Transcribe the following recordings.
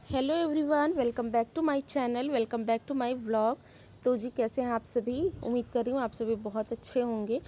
Hello everyone, welcome back to my channel, welcome back to my vlog. तो जी कैसे हैं आप सभी। उम्मीद कर रही हूँ आप सभी बहुत अच्छे होंगे।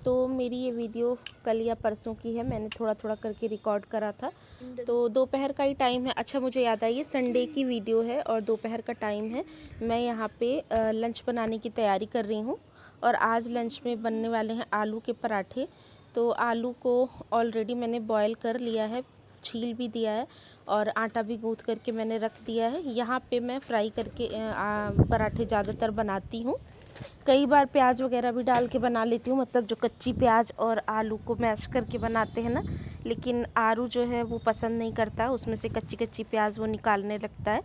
तो मेरी ये वीडियो कल या परसों की है, मैंने थोड़ा थोड़ा करके रिकॉर्ड करा था। तो दोपहर का ही टाइम है। अच्छा मुझे याद आई, ये संडे की वीडियो है और दोपहर का टाइम है। मैं यहाँ पे लंच बनाने की तैयारी कर रही हूँ और आज लंच में बनने वाले हैं आलू के पराठे। तो आलू को ऑलरेडी मैंने बॉयल कर लिया है, छील भी दिया है और आटा भी गूँथ करके मैंने रख दिया है। यहाँ पे मैं फ्राई करके पराठे ज़्यादातर बनाती हूँ। कई बार प्याज वगैरह भी डाल के बना लेती हूँ, मतलब जो कच्ची प्याज और आलू को मैश करके बनाते हैं ना। लेकिन आरू जो है वो पसंद नहीं करता, उसमें से कच्ची कच्ची प्याज वो निकालने लगता है।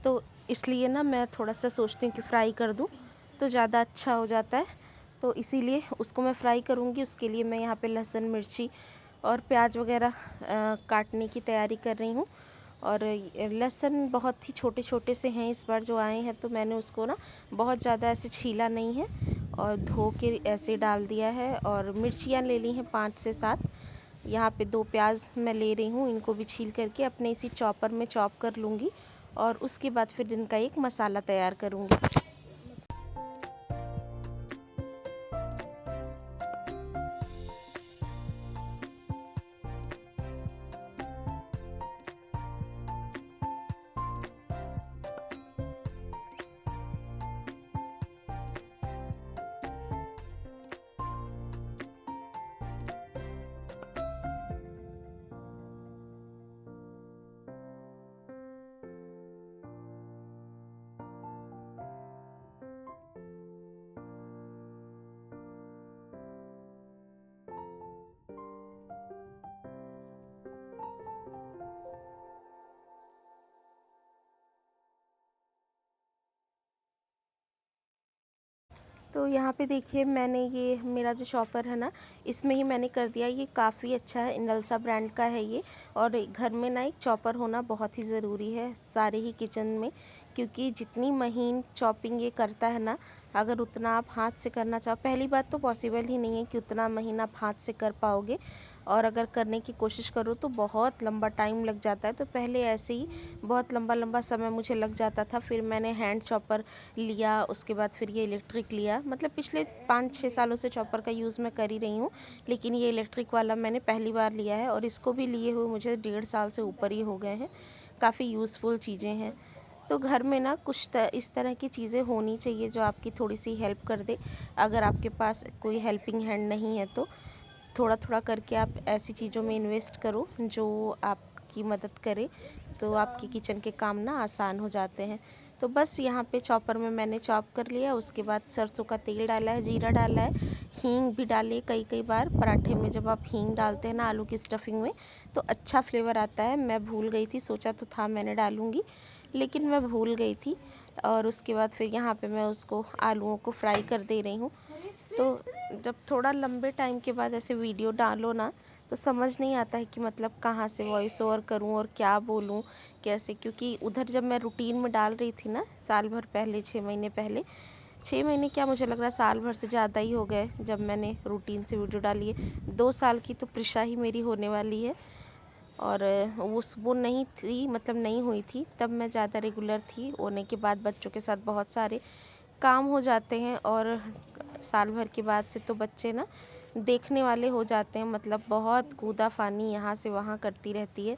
तो इसलिए ना मैं थोड़ा सा सोचती हूँ कि फ्राई कर दूँ तो ज़्यादा अच्छा हो जाता है। तो इसीलिए उसको मैं फ्राई करूँगी। उसके लिए मैं यहाँ पे लहसुन मिर्ची और प्याज वगैरह काटने की तैयारी कर रही हूँ। और लहसुन बहुत ही छोटे छोटे से हैं इस बार जो आए हैं, तो मैंने उसको ना बहुत ज़्यादा ऐसे छीला नहीं है और धो के ऐसे डाल दिया है। और मिर्चियाँ ले ली हैं 5 से 7। यहाँ पे 2 प्याज मैं ले रही हूँ, इनको भी छील करके अपने इसी चॉपर में चॉप कर लूँगी और उसके बाद फिर इनका एक मसाला तैयार करूँगी। तो यहाँ पे देखिए, मैंने ये मेरा जो चॉपर है ना, इसमें ही मैंने कर दिया। ये काफ़ी अच्छा है, इनलसा ब्रांड का है ये। और घर में ना एक चॉपर होना बहुत ही ज़रूरी है सारे ही किचन में, क्योंकि जितनी महीन चॉपिंग ये करता है ना, अगर उतना आप हाथ से करना चाहो, पहली बात तो पॉसिबल ही नहीं है कि उतना महीन आप हाथ से कर पाओगे। और अगर करने की कोशिश करो तो बहुत लंबा टाइम लग जाता है। तो पहले ऐसे ही बहुत लंबा लंबा समय मुझे लग जाता था। फिर मैंने हैंड चॉपर लिया, उसके बाद फिर ये इलेक्ट्रिक लिया। मतलब पिछले 5-6 सालों से चॉपर का यूज़ मैं कर ही रही हूँ, लेकिन ये इलेक्ट्रिक वाला मैंने पहली बार लिया है और इसको भी लिए हुए मुझे 1.5 साल से ऊपर ही हो गए हैं। काफ़ी यूज़फुल चीज़ें हैं। तो घर में ना कुछ इस तरह की चीज़ें होनी चाहिए जो आपकी थोड़ी सी हेल्प कर दे। अगर आपके पास कोई हेल्पिंग हैंड नहीं है तो थोड़ा थोड़ा करके आप ऐसी चीज़ों में इन्वेस्ट करो जो आपकी मदद करे, तो आपके किचन के काम ना आसान हो जाते हैं। तो बस यहाँ पे चॉपर में मैंने चॉप कर लिया। उसके बाद सरसों का तेल डाला है, जीरा डाला है, हींग भी डाली। कई कई बार पराठे में जब आप हींग डालते हैं ना आलू की स्टफिंग में, तो अच्छा फ्लेवर आता है। मैं भूल गई थी, सोचा तो था मैंने डालूँगी, लेकिन मैं भूल गई थी। और उसके बाद फिर यहाँ पे मैं उसको आलूओं को फ्राई कर दे रही हूँ। तो जब थोड़ा लंबे टाइम के बाद ऐसे वीडियो डालो ना, तो समझ नहीं आता है कि मतलब कहाँ से वॉइस ओवर करूँ और क्या बोलूँ कैसे। क्योंकि उधर जब मैं रूटीन में डाल रही थी ना, साल भर पहले, 6 महीने पहले, 6 महीने क्या, मुझे लग रहा है साल भर से ज़्यादा ही हो गए जब मैंने रूटीन से वीडियो डाली है। 2 साल की तो प्रिशा ही मेरी होने वाली है। और वो नहीं थी, मतलब नहीं हुई थी तब मैं ज़्यादा रेगुलर थी। होने के बाद बच्चों के साथ बहुत सारे काम हो जाते हैं और साल भर के बाद से तो बच्चे ना देखने वाले हो जाते हैं, मतलब बहुत कूदा फानी यहाँ से वहाँ करती रहती है।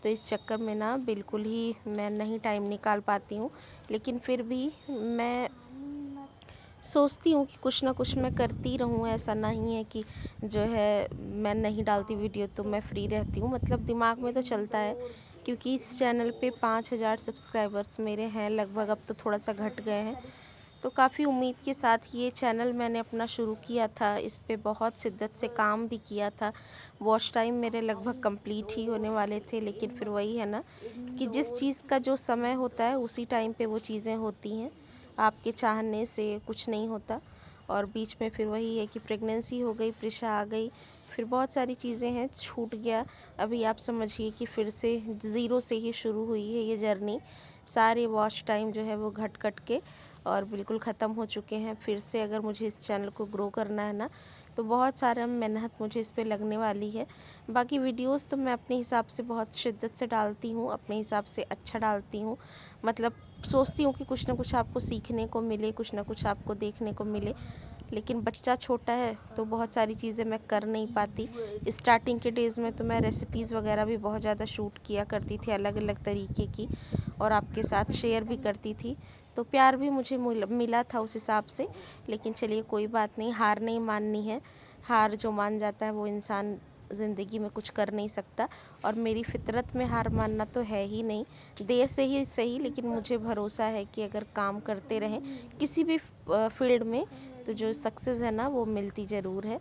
तो इस चक्कर में ना बिल्कुल ही मैं नहीं टाइम निकाल पाती हूँ। लेकिन फिर भी मैं सोचती हूँ कि कुछ ना कुछ मैं करती रहूँ। ऐसा नहीं है कि जो है मैं नहीं डालती वीडियो तो मैं फ्री रहती हूँ, मतलब दिमाग में तो चलता है। क्योंकि इस चैनल पे 5000 सब्सक्राइबर्स मेरे हैं लगभग, अब तो थोड़ा सा घट गए हैं। तो काफ़ी उम्मीद के साथ ये चैनल मैंने अपना शुरू किया था, इस पे बहुत शिद्दत से काम भी किया था। वॉच टाइम मेरे लगभग कंप्लीट ही होने वाले थे, लेकिन फिर वही है ना कि जिस चीज़ का जो समय होता है उसी टाइम पे वो चीज़ें होती हैं। आपके चाहने से कुछ नहीं होता। और बीच में फिर वही है कि प्रेगनेंसी हो गई, प्रिशा आ गई, फिर बहुत सारी चीज़ें हैं, छूट गया। अभी आप समझिए कि फिर से ज़ीरो से ही शुरू हुई है ये जर्नी। सारे वॉच टाइम जो है वो घट के और बिल्कुल ख़त्म हो चुके हैं। फिर से अगर मुझे इस चैनल को ग्रो करना है ना, तो बहुत सारा मेहनत मुझे इस पे लगने वाली है। बाकी वीडियोस तो मैं अपने हिसाब से बहुत शिद्दत से डालती हूँ, अपने हिसाब से अच्छा डालती हूँ। मतलब सोचती हूँ कि कुछ ना कुछ आपको सीखने को मिले, कुछ ना कुछ आपको देखने को मिले। लेकिन बच्चा छोटा है तो बहुत सारी चीज़ें मैं कर नहीं पाती। स्टार्टिंग के डेज़ में तो मैं रेसिपीज़ वगैरह भी बहुत ज़्यादा शूट किया करती थी, अलग अलग तरीके की, और आपके साथ शेयर भी करती थी। तो प्यार भी मुझे मिला था उस हिसाब से। लेकिन चलिए कोई बात नहीं, हार नहीं माननी है। हार जो मान जाता है वो इंसान ज़िंदगी में कुछ कर नहीं सकता। और मेरी फितरत में हार मानना तो है ही नहीं, देर से ही सही, लेकिन मुझे भरोसा है कि अगर काम करते रहें किसी भी फील्ड में तो जो सक्सेस है ना वो मिलती ज़रूर है।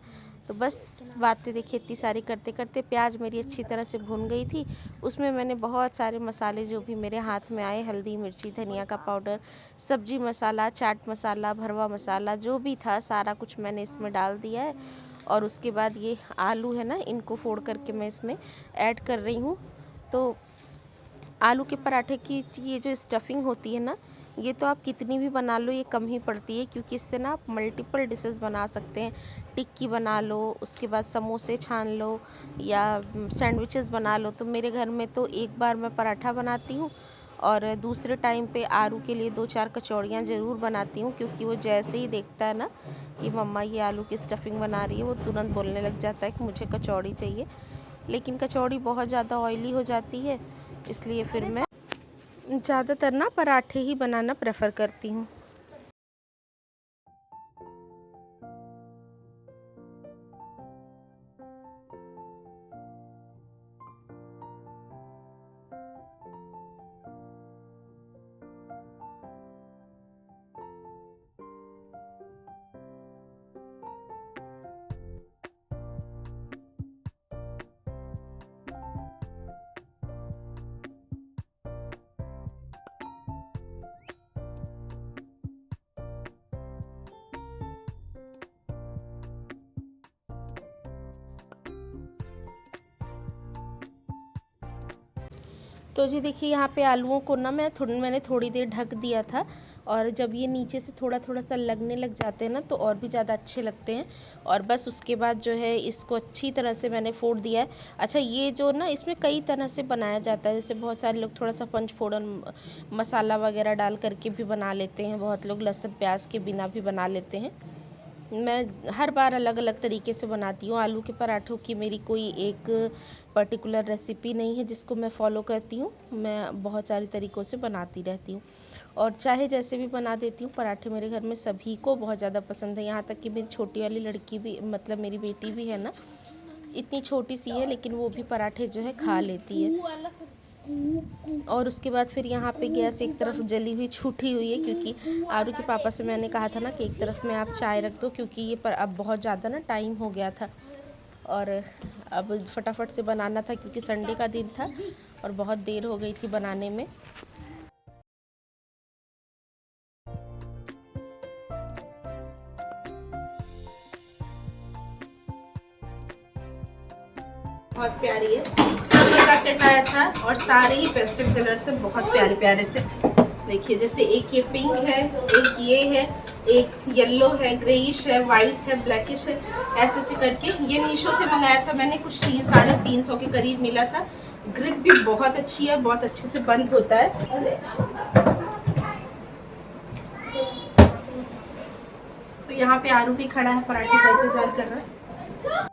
तो बस बातें देखिए इतनी सारी करते करते प्याज मेरी अच्छी तरह से भुन गई थी। उसमें मैंने बहुत सारे मसाले जो भी मेरे हाथ में आए, हल्दी, मिर्ची, धनिया का पाउडर, सब्जी मसाला, चाट मसाला, भरवा मसाला, जो भी था सारा कुछ मैंने इसमें डाल दिया है। और उसके बाद ये आलू है ना, इनको फोड़ करके मैं इसमें ऐड कर रही हूँ। तो आलू के पराठे की ये जो स्टफिंग होती है ना, ये तो आप कितनी भी बना लो ये कम ही पड़ती है, क्योंकि इससे ना आप मल्टीपल डिशेस बना सकते हैं। टिक्की बना लो, उसके बाद समोसे छान लो, या सैंडविचेस बना लो। तो मेरे घर में तो एक बार मैं पराठा बनाती हूँ और दूसरे टाइम पे आलू के लिए 2-4 कचौड़ियाँ ज़रूर बनाती हूँ, क्योंकि वो जैसे ही देखता है ना कि मम्मा ये आलू की स्टफिंग बना रही है, वो तुरंत बोलने लग जाता है कि मुझे कचौड़ी चाहिए। लेकिन कचौड़ी बहुत ज़्यादा ऑयली हो जाती है, इसलिए फिर मैं ज़्यादातर ना पराठे ही बनाना प्रेफर करती हूँ। तो जी देखिए यहाँ पे आलूओं को ना मैंने थोड़ी देर ढक दिया था, और जब ये नीचे से थोड़ा थोड़ा सा लगने लग जाते हैं ना तो और भी ज़्यादा अच्छे लगते हैं। और बस उसके बाद जो है इसको अच्छी तरह से मैंने फोड़ दिया है। अच्छा, ये जो ना इसमें कई तरह से बनाया जाता है, जैसे बहुत सारे लोग थोड़ा सा पंचफोड़न मसाला वगैरह डाल करके भी बना लेते हैं, बहुत लोग लहसुन प्याज के बिना भी बना लेते हैं। मैं हर बार अलग अलग तरीके से बनाती हूँ। आलू के पराठों की मेरी कोई एक पर्टिकुलर रेसिपी नहीं है जिसको मैं फ़ॉलो करती हूँ, मैं बहुत सारे तरीक़ों से बनाती रहती हूँ और चाहे जैसे भी बना देती हूँ। पराठे मेरे घर में सभी को बहुत ज़्यादा पसंद है, यहाँ तक कि मेरी छोटी वाली लड़की भी, मतलब मेरी बेटी भी है ना, इतनी छोटी सी है लेकिन वो भी पराठे जो है खा लेती है। और उसके बाद फिर यहाँ पे गैस एक तरफ जली हुई छूटी हुई है, क्योंकि आरू के पापा से मैंने कहा था ना कि एक तरफ में आप चाय रख दो, क्योंकि ये पर अब बहुत ज़्यादा ना टाइम हो गया था और अब फटाफट से बनाना था, क्योंकि संडे का दिन था और बहुत देर हो गई थी बनाने में। बहुत प्यारी है, का सेट आया था और सारे ही पेस्टल कलर से बहुत प्यारे प्यारे से। देखिए जैसे एक ये पिंक है, एक ये है, एक येलो है, ग्रेइश है, वाइट है, ब्लैकिश है, ऐसे से करके। ये मीशो से मंगाया था मैंने, कुछ 300-350 के करीब मिला था। ग्रिप भी बहुत अच्छी है, बहुत अच्छे से बंद होता है। तो यहाँ पे आरू भी खड़ा है, पराठे का इंतजार कर रहा है।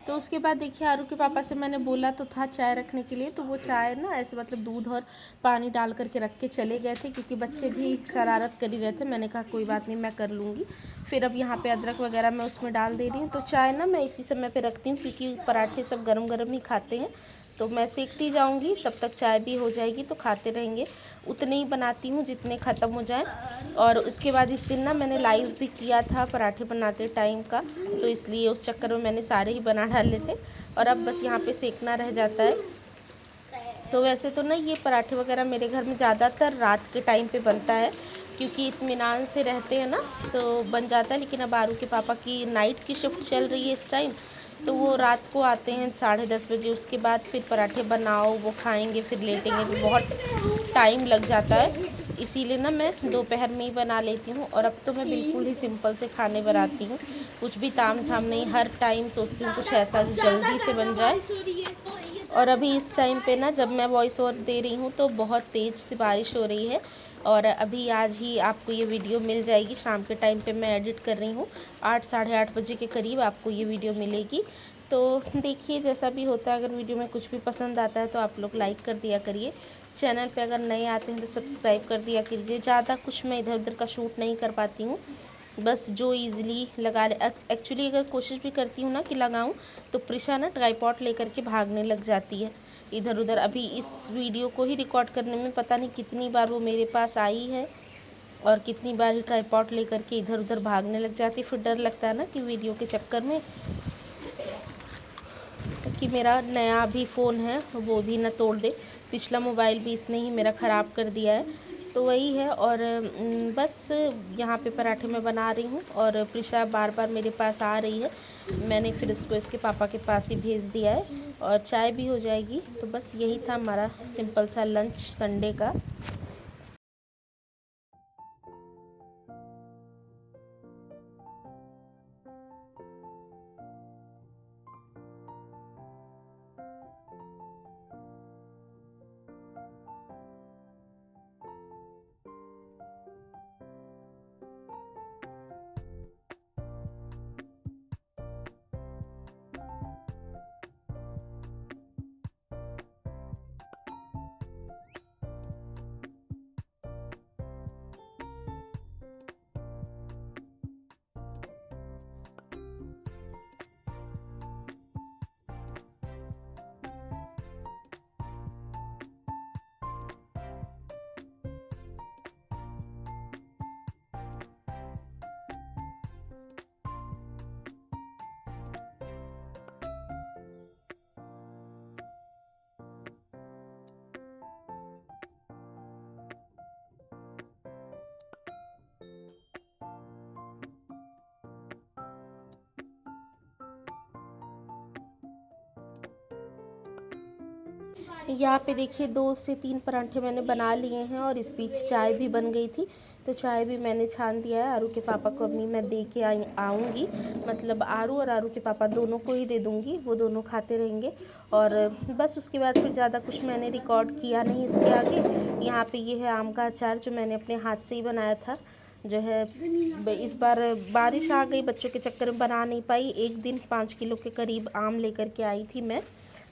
तो उसके बाद देखिए आरू के पापा से मैंने बोला तो था चाय रखने के लिए, तो वो चाय ना ऐसे मतलब दूध और पानी डाल करके रख के चले गए थे, क्योंकि बच्चे भी शरारत कर ही रहे थे। मैंने कहा कोई बात नहीं, मैं कर लूँगी। फिर अब यहाँ पे अदरक वगैरह मैं उसमें डाल दे रही हूँ। तो चाय ना मैं इसी समय पे रखती हूँ, क्योंकि पराठे सब गरम गरम ही खाते हैं, तो मैं सेकती जाऊँगी, तब तक चाय भी हो जाएगी, तो खाते रहेंगे। उतने ही बनाती हूँ जितने ख़त्म हो जाएं। और उसके बाद इस दिन ना मैंने लाइव भी किया था पराठे बनाते टाइम का, तो इसलिए उस चक्कर में मैंने सारे ही बना डाले थे और अब बस यहाँ पे सेकना रह जाता है। तो वैसे तो ना ये पराठे वगैरह मेरे घर में ज़्यादातर रात के टाइम पे बनता है, क्योंकि इत्मीनान से रहते हैं ना, तो बन जाता है। लेकिन अब आरू के पापा की नाइट की शिफ्ट चल रही है इस टाइम, तो वो रात को आते हैं 10:30 बजे। उसके बाद फिर पराठे बनाओ, वो खाएंगे, फिर लेटेंगे, तो बहुत टाइम लग जाता है। इसीलिए ना मैं दोपहर में ही बना लेती हूँ। और अब तो मैं बिल्कुल ही सिंपल से खाने बनाती हूँ, कुछ भी ताम झाम नहीं। हर टाइम सोचती हूँ कुछ ऐसा जो जल्दी से बन जाए। और अभी इस टाइम पे ना जब मैं वॉइस ओवर दे रही हूँ तो बहुत तेज़ से बारिश हो रही है। और अभी आज ही आपको ये वीडियो मिल जाएगी। शाम के टाइम पे मैं एडिट कर रही हूँ, 8 साढ़े 8 बजे के करीब आपको ये वीडियो मिलेगी। तो देखिए जैसा भी होता है, अगर वीडियो में कुछ भी पसंद आता है तो आप लोग लाइक कर दिया करिए। चैनल पे अगर नए आते हैं तो सब्सक्राइब कर दिया कीजिए। ज़्यादा कुछ मैं इधर उधर का शूट नहीं कर पाती हूँ, बस जो इजीली लगा ले। एक्चुअली अगर कोशिश भी करती हूँ ना कि लगाऊँ, तो प्रिशा ना ट्राईपॉड लेकर के भागने लग जाती है इधर उधर। अभी इस वीडियो को ही रिकॉर्ड करने में पता नहीं कितनी बार वो मेरे पास आई है और कितनी बार ही ट्राईपॉड लेकर के इधर उधर भागने लग जाती है। फिर डर लगता है ना कि वीडियो के चक्कर में कि मेरा नया भी फ़ोन है वो भी ना तोड़ दे। पिछला मोबाइल भी इसने ही मेरा ख़राब कर दिया है। तो वही है। और बस यहाँ पे पराठे मैं बना रही हूँ और प्रिशा बार बार मेरे पास आ रही है। मैंने फिर इसको इसके पापा के पास ही भेज दिया है और चाय भी हो जाएगी। तो बस यही था हमारा सिंपल सा लंच संडे का। यहाँ पे देखिए 2 से 3 पराठे मैंने बना लिए हैं और इस बीच चाय भी बन गई थी। तो चाय भी मैंने छान दिया है। आरू के पापा को अभी मैं दे के आऊँगी, मतलब आरू और आरू के पापा दोनों को ही दे दूँगी, वो दोनों खाते रहेंगे। और बस उसके बाद फिर ज़्यादा कुछ मैंने रिकॉर्ड किया नहीं इसके आगे। यहाँ पे ये है आम का अचार जो मैंने अपने हाथ से ही बनाया था। जो है इस बार बारिश आ गई, बच्चों के चक्कर में बना नहीं पाई। एक दिन 5 किलो के करीब आम लेकर के आई थी मैं,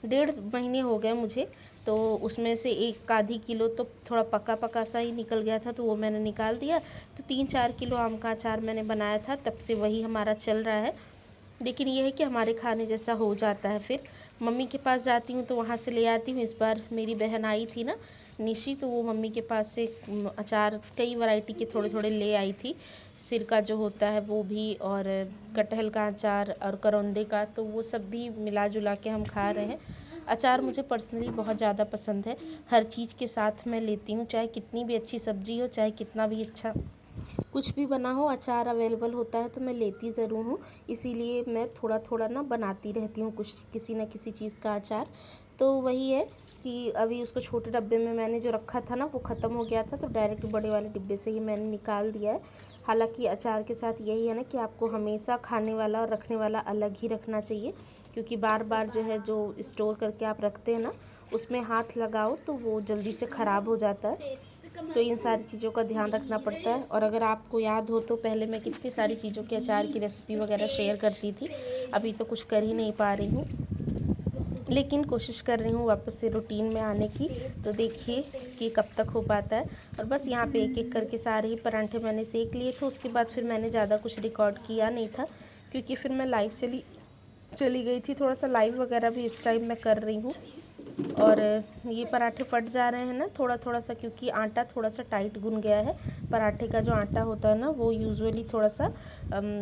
1.5 महीने हो गए मुझे। तो उसमें से 1 आधी किलो तो थोड़ा पका पका सा ही निकल गया था, तो वो मैंने निकाल दिया। तो 3-4 किलो आम का अचार मैंने बनाया था, तब से वही हमारा चल रहा है। लेकिन ये है कि हमारे खाने जैसा हो जाता है। फिर मम्मी के पास जाती हूँ तो वहाँ से ले आती हूँ। इस बार मेरी बहन आई थी ना निशी, तो वो मम्मी के पास से अचार कई वैरायटी के थोड़े थोड़े ले आई थी। सिरका जो होता है वो भी, और कटहल का अचार और करौंदे का, तो वो सब भी मिला जुला के हम खा रहे हैं। अचार मुझे पर्सनली बहुत ज़्यादा पसंद है। हर चीज़ के साथ मैं लेती हूँ, चाहे कितनी भी अच्छी सब्ज़ी हो, चाहे कितना भी अच्छा कुछ भी बना हो, अचार अवेलेबल होता है तो मैं लेती ज़रूर हूँ। इसीलिए मैं थोड़ा थोड़ा ना बनाती रहती हूँ कुछ किसी न किसी चीज़ का अचार। तो वही है कि अभी उसको छोटे डब्बे में मैंने जो रखा था ना वो ख़त्म हो गया था, तो डायरेक्ट बड़े वाले डिब्बे से ही मैंने निकाल दिया है। हालांकि अचार के साथ यही है ना कि आपको हमेशा खाने वाला और रखने वाला अलग ही रखना चाहिए, क्योंकि बार बार जो है जो स्टोर करके आप रखते हैं ना उसमें हाथ लगाओ तो वो जल्दी से ख़राब हो जाता है। तो इन सारी चीज़ों का ध्यान रखना पड़ता है। और अगर आपको याद हो तो पहले मैं कितनी सारी चीज़ों के अचार की रेसिपी वगैरह शेयर करती थी, अभी तो कुछ कर ही नहीं पा रही हूँ, लेकिन कोशिश कर रही हूँ वापस से रूटीन में आने की। तो देखिए कि कब तक हो पाता है। और बस यहाँ पे एक एक करके सारे ही पराठे मैंने सेक लिए थे। उसके बाद फिर मैंने ज़्यादा कुछ रिकॉर्ड किया नहीं था, क्योंकि फिर मैं लाइव चली गई थी। थोड़ा सा लाइव वगैरह भी इस टाइम मैं कर रही हूँ, और ये पराठे फट जा रहे हैं ना थोड़ा थोड़ा सा, क्योंकि आटा थोड़ा सा टाइट गुन गया है। पराठे का जो आटा होता है ना वो यूजुअली थोड़ा सा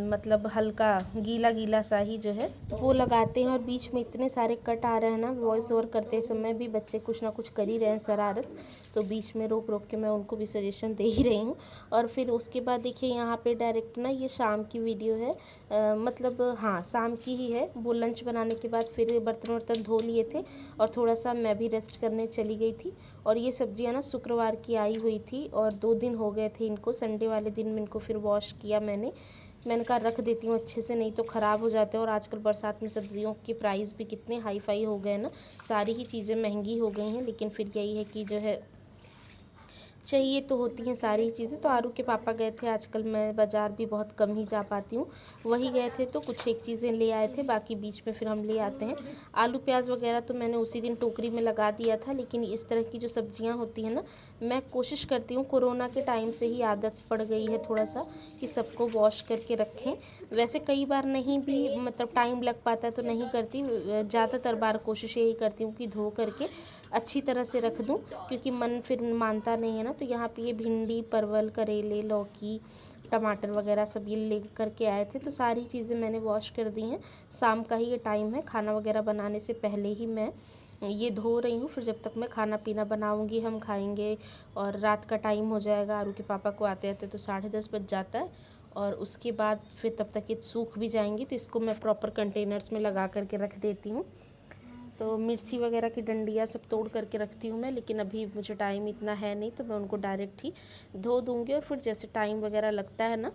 मतलब हल्का गीला गीला सा ही जो है वो लगाते हैं। और बीच में इतने सारे कट आ रहे हैं ना, वॉइस ओवर करते समय भी बच्चे कुछ ना कुछ कर ही रहे हैं शरारत, तो बीच में रोक रोक के मैं उनको भी सजेशन दे ही रही हूँ। और फिर उसके बाद देखिए यहाँ पे डायरेक्ट ना ये शाम की वीडियो है, मतलब हाँ शाम की ही है। वो लंच बनाने के बाद फिर बर्तन वर्तन धो लिए थे और थोड़ा सा मैं भी रेस्ट करने चली गई थी। और ये सब्जियां ना शुक्रवार की आई हुई थी और 2 दिन हो गए थे इनको। संडे वाले दिन में इनको फिर वॉश किया मैंने कहा रख देती हूँ अच्छे से, नहीं तो ख़राब हो जाते हैं। और आजकल बरसात में सब्जियों के प्राइस भी कितने हाई फाई हो गए ना, सारी ही चीज़ें महंगी हो गई हैं। लेकिन फिर यही है कि जो है चाहिए तो होती हैं सारी चीज़ें। तो आरू के पापा गए थे, आजकल मैं बाज़ार भी बहुत कम ही जा पाती हूँ, वही गए थे तो कुछ एक चीज़ें ले आए थे, बाकी बीच में फिर हम ले आते हैं। आलू प्याज वगैरह तो मैंने उसी दिन टोकरी में लगा दिया था। लेकिन इस तरह की जो सब्जियाँ होती हैं ना, मैं कोशिश करती हूँ, कोरोना के टाइम से ही आदत पड़ गई है थोड़ा सा कि सबको वॉश करके रखें। वैसे कई बार नहीं भी मतलब टाइम लग पाता है तो नहीं करती, ज़्यादातर बार कोशिश यही करती हूँ कि धो करके अच्छी तरह से रख दूँ, क्योंकि मन फिर मानता नहीं है ना। तो यहाँ पे ये भिंडी, परवल, करेले, लौकी, टमाटर वगैरह सब ये ले करके आए थे, तो सारी चीज़ें मैंने वॉश कर दी हैं। शाम का ही ये टाइम है, खाना वगैरह बनाने से पहले ही मैं ये धो रही हूँ। फिर जब तक मैं खाना पीना बनाऊँगी, हम खाएँगे और रात का टाइम हो जाएगा। आरू के पापा को आते आते तो 10:30 बज जाता है। और उसके बाद फिर तब तक ये सूख भी जाएंगी, तो इसको मैं प्रॉपर कंटेनर्स में लगा करके रख देती हूँ। तो मिर्ची वगैरह की डंडियाँ सब तोड़ करके रखती हूँ मैं, लेकिन अभी मुझे टाइम इतना है नहीं, तो मैं उनको डायरेक्ट ही धो दूँगी। और फिर जैसे टाइम वगैरह लगता है ना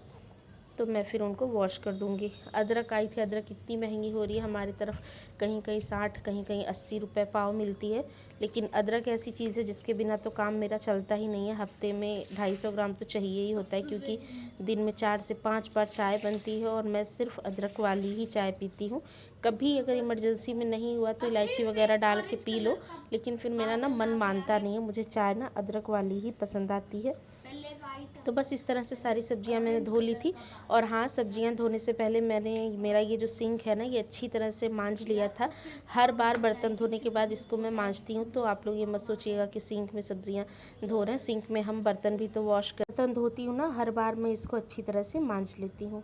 तो मैं फिर उनको वॉश कर दूँगी। अदरक आई थी, अदरक इतनी महंगी हो रही है हमारी तरफ, कहीं कहीं 60, कहीं कहीं 80 रुपये पाव मिलती है। लेकिन अदरक ऐसी चीज़ है जिसके बिना तो काम मेरा चलता ही नहीं है। हफ्ते में 250 ग्राम तो चाहिए ही होता है, क्योंकि दिन में 4 से 5 बार चाय बनती है और मैं सिर्फ अदरक वाली ही चाय पीती हूँ। कभी अगर इमरजेंसी में नहीं हुआ तो इलायची वगैरह डाल के पी लो, लेकिन फिर मेरा ना मन मानता नहीं है, मुझे चाय ना अदरक वाली ही पसंद आती है। तो बस इस तरह से सारी सब्जियां मैंने धो ली थी। और हाँ, सब्जियां धोने से पहले मैंने मेरा ये जो सिंक है ना, ये अच्छी तरह से मांज लिया था। हर बार बर्तन धोने के बाद इसको मैं मांजती हूँ, तो आप लोग ये मत सोचिएगा कि सिंक में सब्जियां धो रहे हैं। सिंक में हम बर्तन भी तो वॉश, बर्तन धोती हूँ ना, हर बार मैं इसको अच्छी तरह से मांज लेती हूँ।